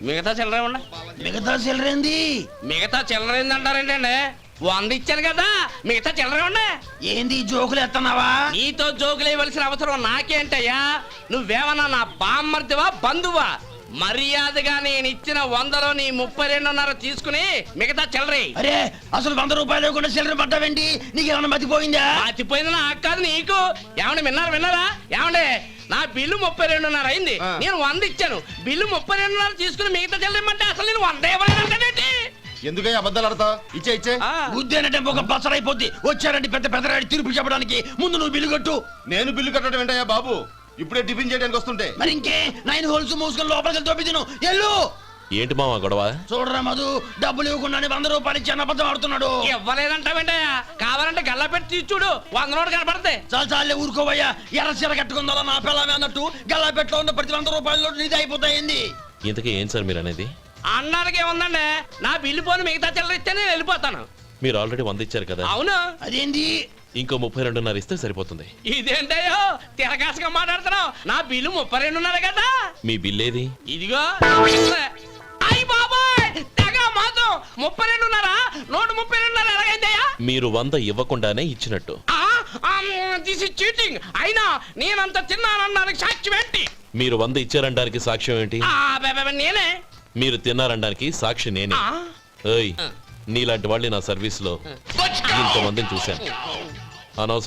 మిగతా చిల్లర ఏమన్నా? మిగతా చిల్లరేంది? మిగతా చిల్లర ఏందంటారేంటండి? 100 ఇచ్చాను కదా, మిగతా చిల్లర ఏమన్నా? ఏంది జోకులు ఎత్తన్నావా? నీతో జోకులు ఇవ్వాల్సిన అవసరం నాకేంటయ్యా? నువ్వేమన్నా నా బామ్మర్దివా బంధువా? మర్యాదగా నేను ఇచ్చిన 100లో నీ 32.5 తీసుకుని మిగతా చిల్లరే. అరే అసలు 100 రూపాయలు కూడా చిల్లర పడ్డావేంటి? నీకేమన్నా మతిపోయిందా? పాతిపోయింది నాకు కాదు నీకు. ఏమండి విన్నారా? ఏమండి నా బిల్లు 32.5 అయింది, నేను 100 ఇచ్చాను. బిల్లు 32.5 తీసుకుని మిగతా చిల్లరేమంటే అసలు నేను 100 ఇవ్వలేదంటే ఎందుకయ్యా అబద్ధాలు ఆడతా? ఇచ్చే ఉద్యానంటే ఒక బసరైపోద్ది. వచ్చారంటే పెద్ద పెద్దరాడి తీర్పు చెప్పడానికి ముందు నువ్వు బిల్లు కట్టు. నేను బిల్లు కట్టడం ఏంటయ్యా బాబు? ఇప్పుడే టిఫిన్ చేయడానికి వస్తుంటే. మరి ఇంకే 9 హోల్స్ మూసుకొని లోపలికి తోపి తిను. ఎల్లు. ఏంటి మావా గొడవ? చూడరా మధు, డబ్బులు ఇవ్వకుండానే 100 రూపాయలు ఇచ్చి అబద్ధం ఆడుతున్నాడు. ఇవ్వలేదంటావేంటయ్యా? కావాలంటే గల్లా పెట్టి తీసి చూడు, 100 నోటు కనపడతాయి. చాలే ఊరుకోవయ్యా. ఎర్ర చీర కట్టుకుందా నా పిల్లమే అన్నట్టు గల్లా పెట్లో ఉన్న ప్రతి 100 రూపాయలు నీది అయిపోతాయింది. ఇంతకీ ఏం సార్ మీరు అనేది? అన్నానికి ఏముందండి, నా బిల్లు పోను మిగతా చిల్లర ఇస్తే నేను వెళ్ళిపోతాను. మీరు ఆల్రెడీ 100 ఇచ్చారు కదా. అవును. అదేంటి? ఇంకో 32.5 ఇస్తే సరిపోతుంది. ఇదేంటయ్యో తిరగాసుగా మాట్లాడుతున్నావు? నా బిల్లు 32.5 కదా. మీ బిల్ ఏది? ఇదిగో. అయ్యి బాబాయ్, తెగ మాతో 32.5 132.5 ఎలాగైందయ్యా? మీరు 100 ఇవ్వకుండానే ఇచ్చినట్టు. This is cheating. అయినా నేనంత తిన్నానన్నానికి సాక్ష్యం ఏంటి? మీరు 100 ఇచ్చారనడానికి సాక్ష్యం ఏంటి? నేనే. మీరు తిన్నారనడానికి సాక్షి నేనే. ఏయ్, నీలాంటి వాళ్ళని నా సర్వీస్ లో ఇంతమందిని చూశాను. అనవసరం